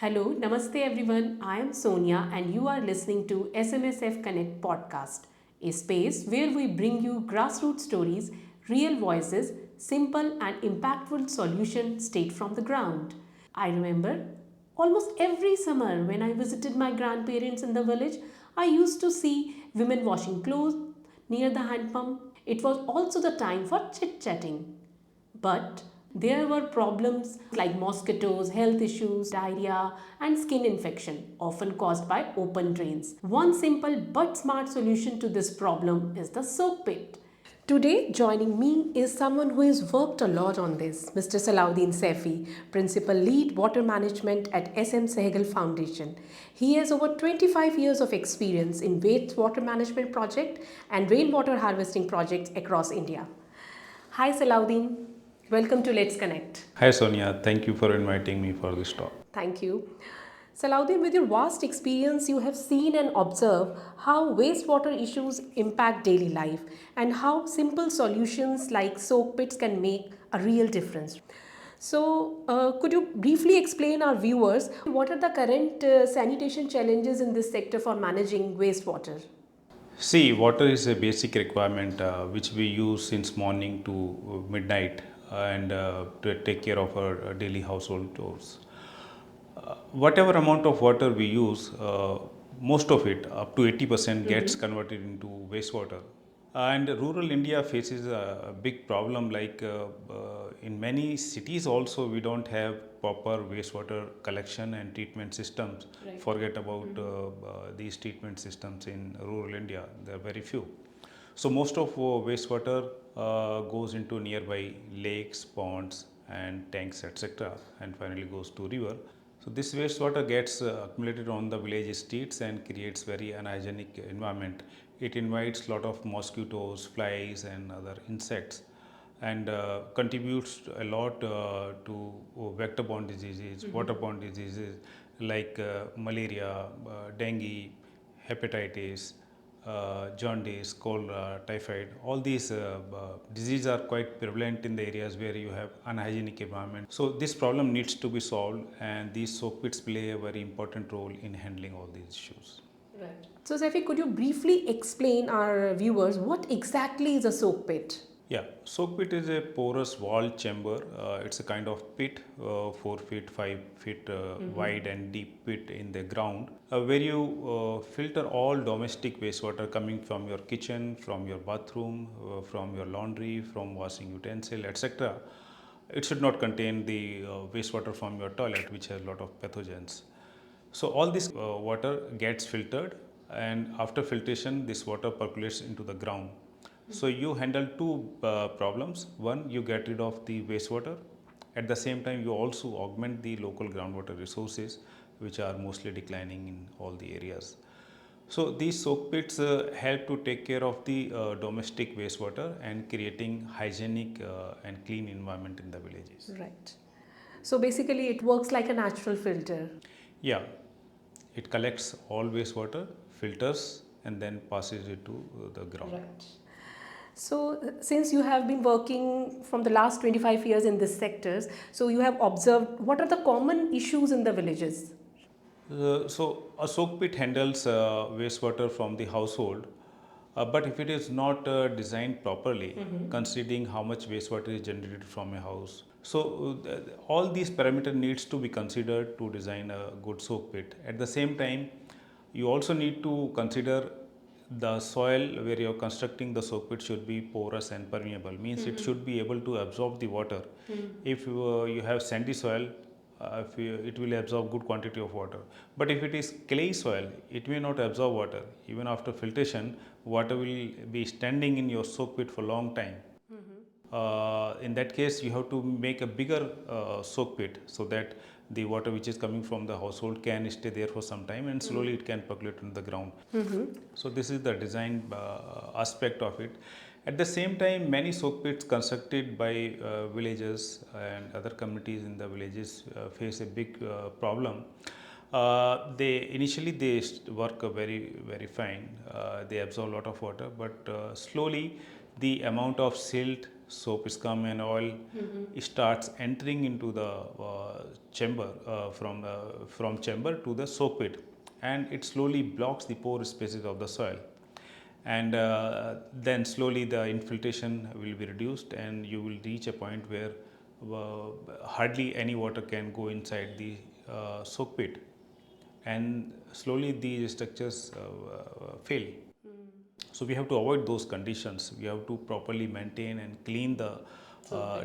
Hello, Namaste everyone. I am Sonia and you are listening to SMSF Connect podcast, a space where we bring you grassroots stories, real voices, simple and impactful solutions straight from the ground. I remember almost every summer when I visited my grandparents in the village, I used to see women washing clothes near the hand pump. It was also the time for chit chatting. But there were problems like mosquitoes, health issues, diarrhea, and skin infection, often caused by open drains. One simple but smart solution to this problem is the soak pit. Today, joining me is someone who has worked a lot on this, Mr. Salauddin Saifi, Principal Lead Water Management at SM Sehgal Foundation. He has over 25 years of experience in wastewater management project and rainwater harvesting projects across India. Hi Salauddin, welcome to Let's Connect. Hi Sonia, thank you for inviting me for this talk. Thank you. Salauddin, with your vast experience, you have seen and observed how wastewater issues impact daily life and how simple solutions like soak pits can make a real difference. So, could you briefly explain our viewers what are the current sanitation challenges in this sector for managing wastewater? See, water is a basic requirement which we use since morning to midnight and to take care of our daily household chores. Whatever amount of water we use, most of it, up to 80%, gets converted into wastewater. And rural India faces a big problem like in many cities also we don't have proper wastewater collection and treatment systems. Right. Forget about these treatment systems in rural India, there are very few. So most of wastewater goes into nearby lakes, ponds and tanks etc. and finally goes to river. So this wastewater gets accumulated on the village streets and creates very unhygienic environment. It invites lot of mosquitoes, flies and other insects and contributes a lot to vector-borne diseases, waterborne diseases like malaria, dengue, hepatitis, jaundice, cholera, typhoid. All these diseases are quite prevalent in the areas where you have unhygienic environment. So this problem needs to be solved, and these soak pits play a very important role in handling all these issues. Right. So, Saifi, could you briefly explain our viewers what exactly is a soak pit? Yeah, soak pit is a porous wall chamber. It's a kind of pit, 4 feet, 5 feet wide and deep pit in the ground, where you filter all domestic wastewater coming from your kitchen, from your bathroom, from your laundry, from washing utensil, etc. It should not contain the wastewater from your toilet, which has a lot of pathogens. So all this water gets filtered, and after filtration, this water percolates into the ground. So you handle two problems. One, you get rid of the wastewater. At the same time, you also augment the local groundwater resources, which are mostly declining in all the areas. So these soak pits help to take care of the domestic wastewater and creating hygienic and clean environment in the villages. Right. So basically, it works like a natural filter. Yeah, it collects all wastewater, filters, and then passes it to the ground. Right. So, since you have been working from the last 25 years in this sectors, so you have observed what are the common issues in the villages? So a soak pit handles wastewater from the household, but if it is not designed properly, considering how much wastewater is generated from a house, so all these parameters needs to be considered to design a good soak pit. At the same time, you also need to consider the soil where you are constructing the soak pit should be porous and permeable, means it should be able to absorb the water. If you have sandy soil, it will absorb good quantity of water. But if it is clay soil, it may not absorb water. Even after filtration, water will be standing in your soak pit for a long time. In that case, you have to make a bigger soak pit so that the water which is coming from the household can stay there for some time and slowly it can percolate into the ground. So this is the design aspect of it. At the same time, many soak pits constructed by villages and other communities in the villages face a big problem. They initially they work very fine. They absorb a lot of water, but slowly the amount of silt, soap scum and oil starts entering into the chamber from chamber to the soak pit, and it slowly blocks the pore spaces of the soil, and then slowly the infiltration will be reduced and you will reach a point where hardly any water can go inside the soak pit, and slowly these structures fail. So we have to avoid those conditions. We have to properly maintain and clean the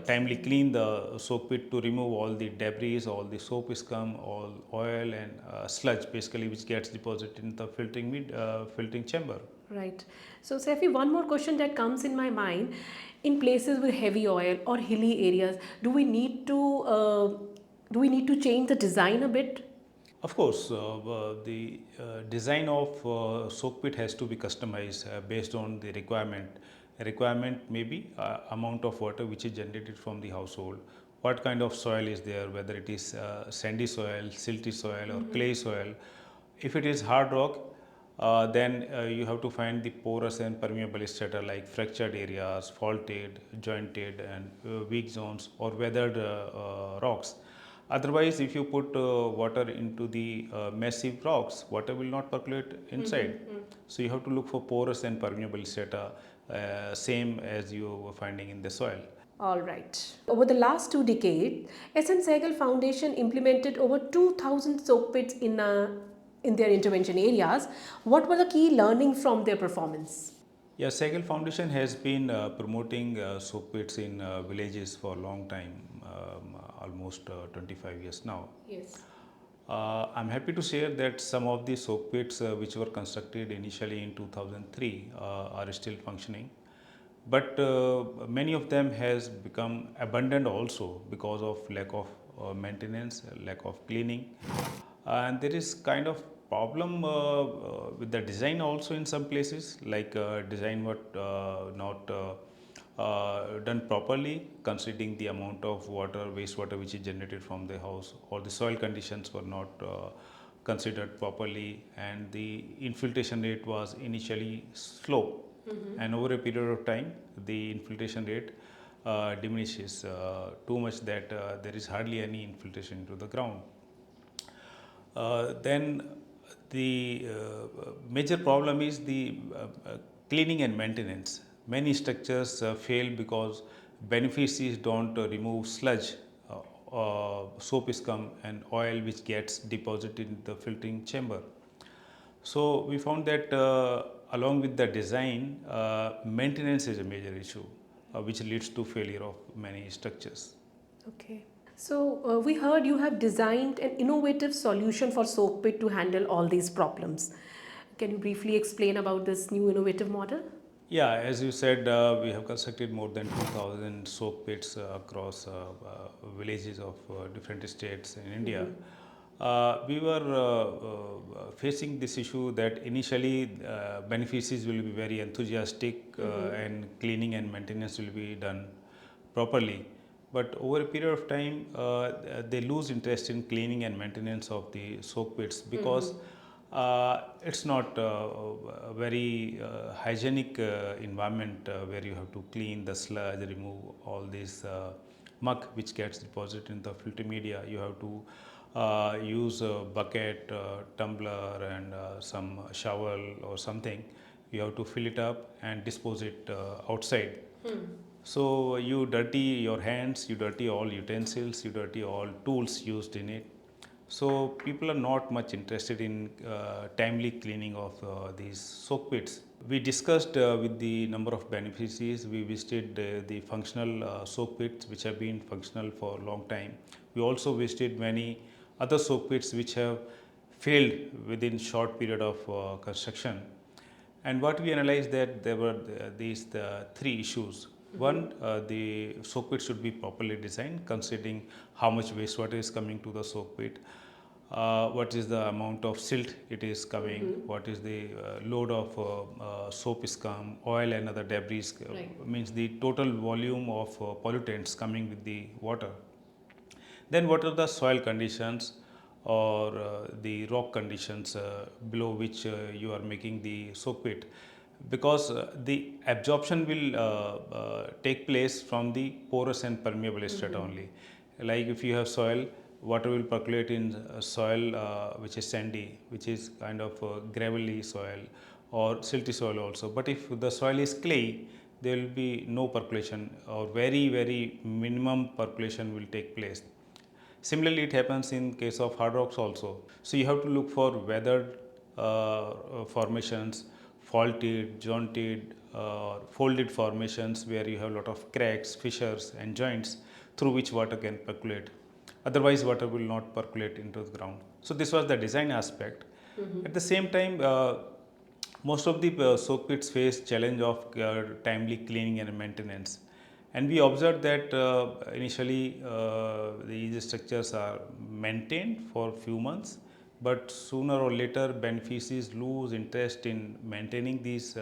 timely clean the soak pit to remove all the debris, all the soap scum, all oil and sludge, basically, which gets deposited in the filtering chamber. Right. So, Saifi, one more question that comes in my mind: in places with heavy oil or hilly areas, do we need to change the design a bit? Of course, the design of soak pit has to be customized based on the requirement. A requirement may be amount of water which is generated from the household. What kind of soil is there, whether it is sandy soil, silty soil, or clay soil. If it is hard rock, then you have to find the porous and permeable strata like fractured areas, faulted, jointed, and weak zones, or weathered rocks. Otherwise, if you put water into the massive rocks, water will not percolate inside. So you have to look for porous and permeable strata, same as you were finding in the soil. All right. Over the last 2 decades, SN Sehgal Foundation implemented over 2,000 soak pits in their intervention areas. What were the key learnings from their performance? Yeah, Sehgal Foundation has been promoting soak pits in villages for a long time, almost 25 years now. Yes. I'm happy to share that some of the soak pits which were constructed initially in 2003 are still functioning, but many of them has become abandoned also because of lack of maintenance, lack of cleaning, and there is kind of problem with the design also in some places, like design what not done properly, considering the amount of water, wastewater which is generated from the house, or the soil conditions were not considered properly, and the infiltration rate was initially slow, and over a period of time the infiltration rate diminishes too much that there is hardly any infiltration into the ground. Then the major problem is the cleaning and maintenance. Many structures fail because beneficiaries don't remove sludge, soap scum, and oil which gets deposited in the filtering chamber. So we found that along with the design, maintenance is a major issue, which leads to failure of many structures. Okay. So, we heard you have designed an innovative solution for soak pit to handle all these problems. Can you briefly explain about this new innovative model? Yeah, as you said, we have constructed more than 2,000 soak pits across villages of different states in India. We were facing this issue that initially beneficiaries will be very enthusiastic and cleaning and maintenance will be done properly. But over a period of time, they lose interest in cleaning and maintenance of the soak pits because it's not a very hygienic environment where you have to clean the sludge, remove all this muck which gets deposited in the filter media. You have to use a bucket, tumbler, and some shovel or something. You have to fill it up and dispose it outside. So you dirty your hands, you dirty all utensils, you dirty all tools used in it. So people are not much interested in timely cleaning of these soak pits. We discussed with the number of beneficiaries. We visited the functional soak pits which have been functional for a long time. We also visited many other soak pits which have failed within short period of construction. And what we analyzed that there were these three issues. One, the soak pit should be properly designed, considering how much wastewater is coming to the soak pit, what is the amount of silt it is coming, what is the load of soap scum, oil, and other debris, means the total volume of pollutants coming with the water. Then, what are the soil conditions or the rock conditions below which you are making the soak pit? because the absorption will take place from the porous and permeable strata only. Like if you have soil, water will percolate in soil which is sandy, which is kind of gravelly soil or silty soil also. But if the soil is clay, there will be no percolation or very, very minimum percolation will take place. Similarly, it happens in case of hard rocks also. So you have to look for weathered formations, faulted, jointed, folded formations where you have a lot of cracks, fissures, and joints through which water can percolate. Otherwise, water will not percolate into the ground. So this was the design aspect. At the same time, most of the soak pits face challenge of timely cleaning and maintenance. And we observed that initially these structures are maintained for few months, but sooner or later beneficiaries lose interest in maintaining these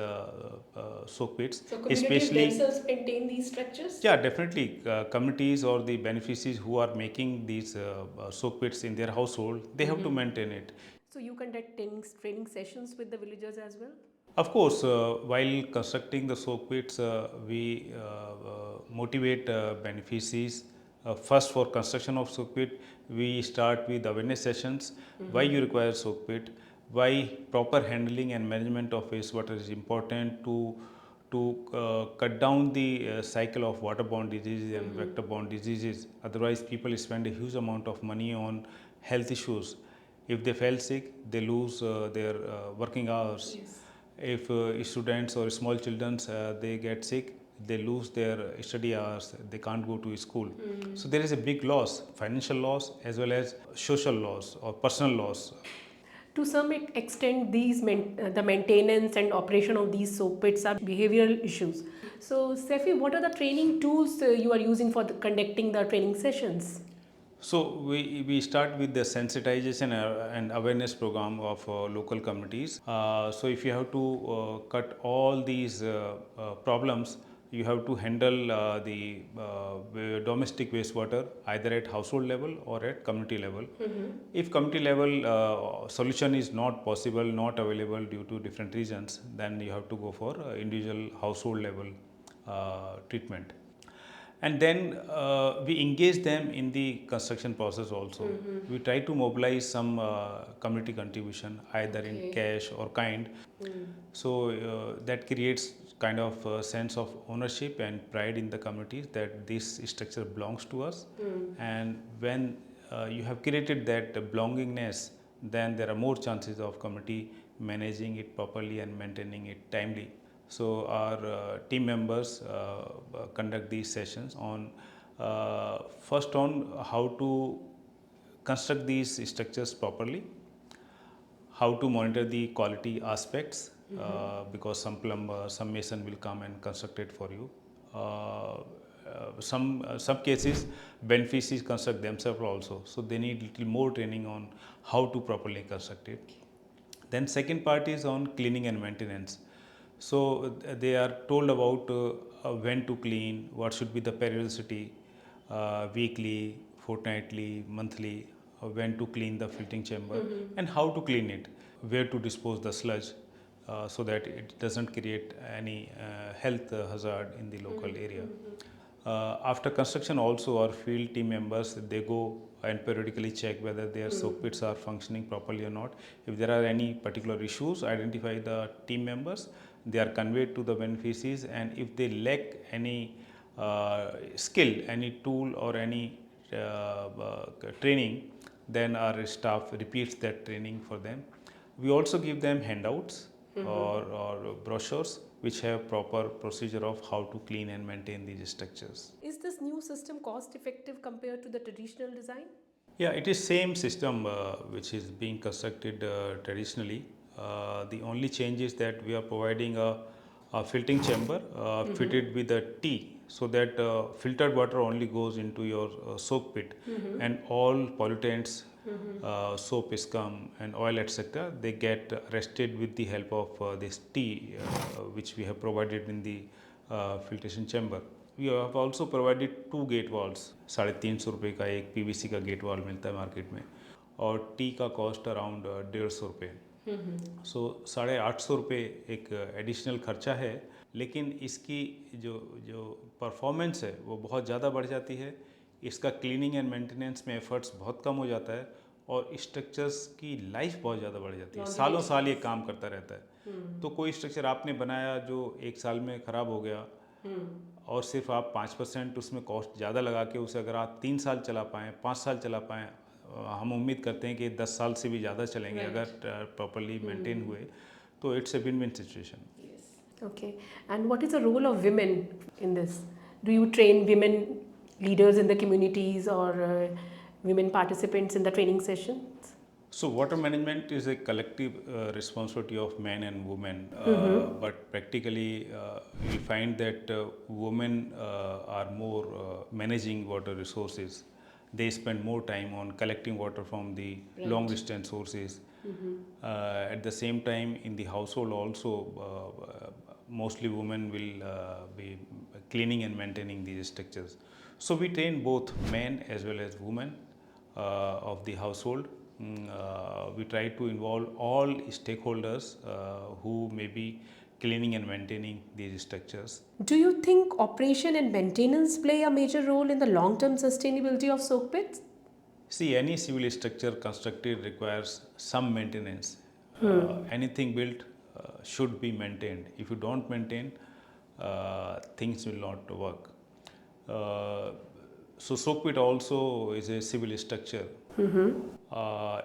soak pits. So communities themselves maintain these structures? Yeah, definitely. Communities or the beneficiaries who are making these soak pits in their household, they have to maintain it. So you conduct training sessions with the villagers as well? Of course, while constructing the soak pits, we motivate beneficiaries. First, for construction of soak pit, we start with awareness sessions. Why you require soak pit? Why proper handling and management of wastewater is important to cut down the cycle of waterborne diseases and vector-borne diseases. Otherwise, people spend a huge amount of money on health issues. If they fell sick, they lose their working hours. Yes. If students or small children they get sick, they lose their study hours, they can't go to school. So there is a big loss, financial loss as well as social loss or personal loss. To some extent, the maintenance and operation of these soak pits are behavioral issues. So, Sefi, what are the training tools you are using for conducting the training sessions? So we start with the sensitization and awareness program of local communities. So if you have to cut all these problems, you have to handle the domestic wastewater either at household level or at community level. If community level solution is not possible, not available due to different reasons, then you have to go for individual household level treatment. And then we engage them in the construction process also. We try to mobilize some community contribution either in cash or kind. So that creates kind of a sense of ownership and pride in the communities that this structure belongs to us. And when you have created that belongingness, then there are more chances of community managing it properly and maintaining it timely. So our team members conduct these sessions on first on how to construct these structures properly, how to monitor the quality aspects because some plumber, some mason will come and construct it for you. Some cases beneficiaries construct themselves also, so they need little more training on how to properly construct it. Then second part is on cleaning and maintenance. So they are told about when to clean, what should be the periodicity, weekly, fortnightly, monthly, when to clean the filtering chamber, and how to clean it, where to dispose the sludge, so that it doesn't create any health hazard in the local area. After construction also, our field team members, they go and periodically check whether their soak pits are functioning properly or not. If there are any particular issues, identify the team members, they are conveyed to the beneficiaries, and if they lack any skill, any tool or any training, then our staff repeats that training for them. We also give them handouts or brochures which have proper procedure of how to clean and maintain these structures. Is this new system cost effective compared to the traditional design? Yeah, it is same system which is being constructed traditionally. The only change is that we are providing a filtering chamber fitted with a T, so that filtered water only goes into your soak pit, and all pollutants, soap, scum, and oil, etc., they get arrested with the help of this T, which we have provided in the filtration chamber. We have also provided 2 gate walls, 350 का एक PVC का gate वाल मिलता है market में, और T का cost around 150 रुपये. सो 850 एक एडिशनल खर्चा है, लेकिन इसकी जो जो परफॉर्मेंस है वो बहुत ज़्यादा बढ़ जाती है। इसका क्लीनिंग एंड मेंटेनेंस में एफर्ट्स बहुत कम हो जाता है और स्ट्रक्चर्स की लाइफ बहुत ज़्यादा बढ़ जाती है, सालों साल ये काम करता रहता है। तो कोई स्ट्रक्चर आपने बनाया जो एक साल में ख़राब हो गया और सिर्फ आप 5% उसमें कॉस्ट ज़्यादा लगा के उसे अगर आप 3 साल चला पाएँ, 5 साल चला पाएँ, हम उम्मीद करते हैं कि 10 साल से भी ज़्यादा चलेंगे अगर प्रॉपरली मेंटेन हुए, तो it's a win win situation. Okay. And what is the role of women in this? Do you train women leaders in the communities or women participants in the training sessions? So water management is a collective responsibility of men and women, but practically we find that women are more managing water resources. They spend more time on collecting water from the long distance sources. At the same time, in the household also, mostly women will be cleaning and maintaining these structures. So we train both men as well as women of the household. We try to involve all stakeholders who may be cleaning and maintaining these structures. Do you think operation and maintenance play a major role in the long term sustainability of soak pits? See, any civil structure constructed requires some maintenance. Anything built should be maintained. If you don't maintain, things will not work. So soak pit also is a civil structure.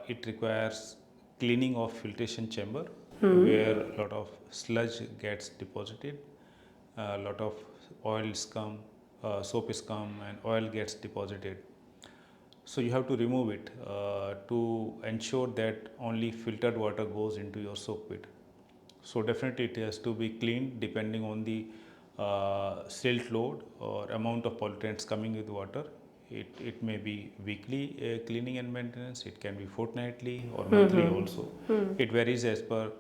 It requires cleaning of filtration chamber where a lot of sludge gets deposited, a lot of oil scum, soap scum and oil gets deposited. So you have to remove it to ensure that only filtered water goes into your soak pit. So definitely it has to be cleaned depending on the silt load or amount of pollutants coming with water. It may be weekly cleaning and maintenance, it can be fortnightly or monthly also. It varies as per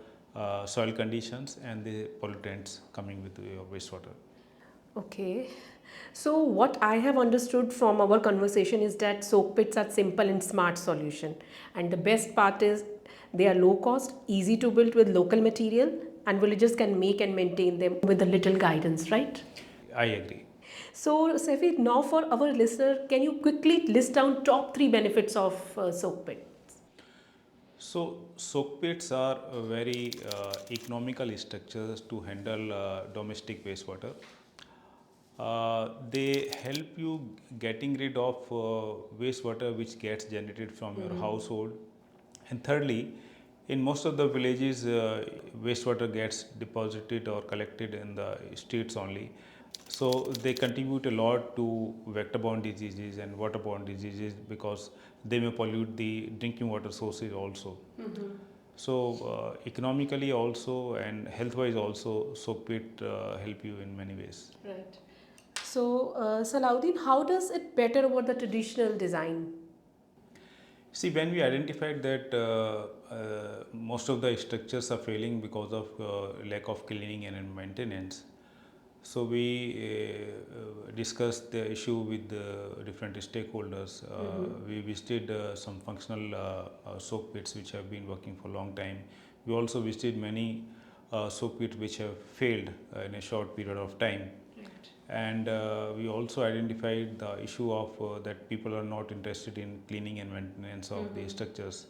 soil conditions and the pollutants coming with your wastewater. Okay. So what I have understood from our conversation is that soak pits are simple and smart solution. And the best part is they are low cost, easy to build with local material, and villagers can make and maintain them with a little guidance, right? I agree. So Sefi, now for our listener, can you quickly list down top 3 benefits of soak pit? So soak pits are very economical structures to handle domestic wastewater. They help you getting rid of wastewater which gets generated from your household. And thirdly, in most of the villages, wastewater gets deposited or collected in the streets only. So they contribute a lot to vector-borne diseases and waterborne diseases because they may pollute the drinking water sources also. So economically also and health-wise also, soak pit help you in many ways. Right. So, Salahuddin, how does it better over the traditional design? See, when we identified that most of the structures are failing because of lack of cleaning and maintenance, so we discussed the issue with the different stakeholders. We visited some functional soak pits which have been working for a long time. We also visited many soak pits which have failed in a short period of time. And we also identified the issue of that people are not interested in cleaning and maintenance of the structures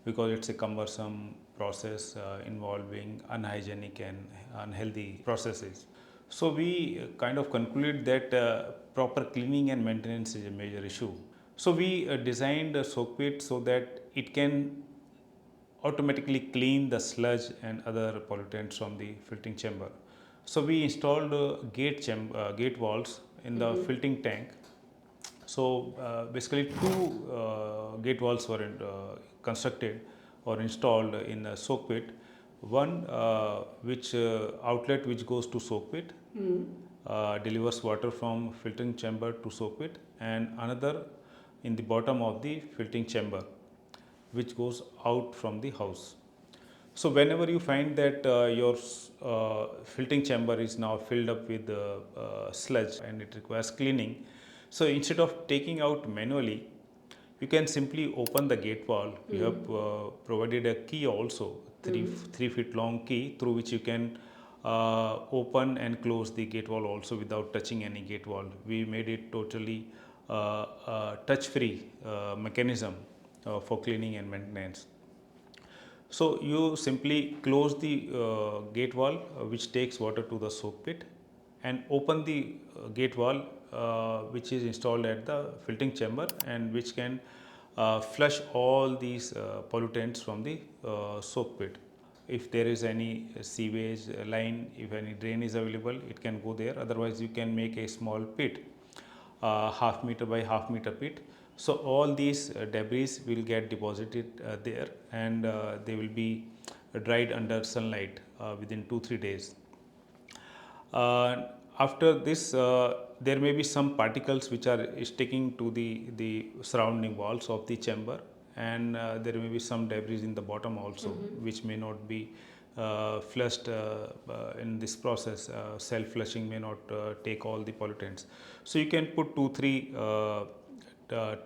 because it's a cumbersome process involving unhygienic and unhealthy processes. So we kind of concluded that proper cleaning and maintenance is a major issue. So we designed a soak pit so that it can automatically clean the sludge and other pollutants from the filtering chamber. So we installed gate valves in the filtering tank. So basically two gate valves were constructed or installed in the soak pit. One which outlet which goes to soak pit, delivers water from filtering chamber to soak pit, and another in the bottom of the filtering chamber which goes out from the house. So whenever you find that your filtering chamber is now filled up with sludge and it requires cleaning, so instead of taking out manually, you can simply open the gate valve. We have provided a key also, 3 feet long key through which you can open and close the gate valve also without touching any gate valve. We made it totally touch-free mechanism for cleaning and maintenance. So you simply close the gate valve which takes water to the soak pit, and open the gate valve which is installed at the filtering chamber and which can flush all these pollutants from the soak pit. If there is any sewage line, if any drain is available, it can go there. Otherwise, you can make a small pit, half meter by half meter pit. So all these debris will get deposited there, and they will be dried under sunlight within 2-3 days. After this, there may be some particles which are sticking to the surrounding walls of the chamber, and there may be some debris in the bottom also, which may not be flushed in this process. Self-flushing may not take all the pollutants. So you can put 2-3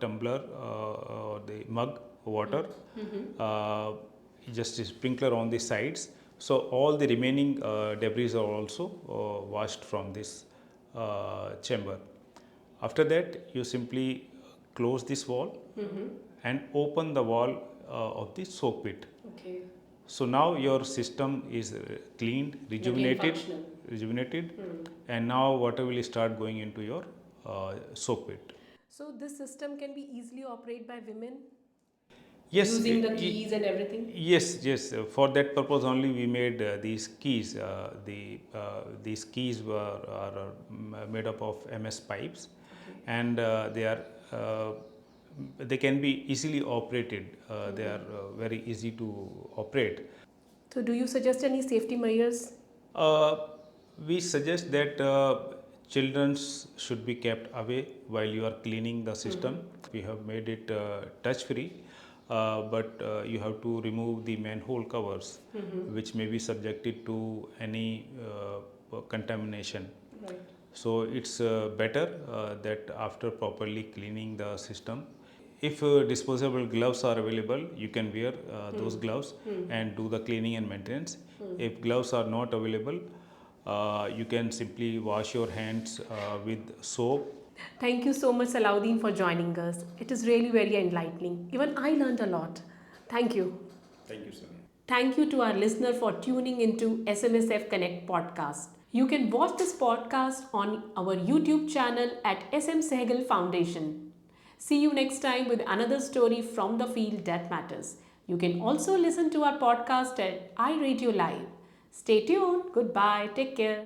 tumbler or the mug water, just a sprinkler on the sides. So all the remaining debris are also washed from this chamber. After that, you simply close this wall and open the wall of the soak pit. Okay. So now your system is cleaned, rejuvenated, Functional. and now water will start going into your soak pit. So this system can be easily operated by women Yes, using the keys and everything? Yes. For that purpose only we made these keys. These keys are made up of MS pipes, and they can be easily operated. They are very easy to operate. So do you suggest any safety measures? We suggest that children should be kept away while you are cleaning the system. We have made it touch-free, but you have to remove the manhole covers, which may be subjected to any contamination. Right. So it's better that after properly cleaning the system, if disposable gloves are available, you can wear those gloves and do the cleaning and maintenance. If gloves are not available, you can simply wash your hands with soap. Thank you so much, Salahuddin, for joining us. It is really very enlightening. Even I learned a lot. Thank you. Thank you, sir. Thank you to our listener for tuning into SMSF Connect podcast. You can watch this podcast on our YouTube channel at SM Sehgal Foundation. See you next time with another story from the field that matters. You can also listen to our podcast at i-radiolive. Stay tuned. Goodbye. Take care.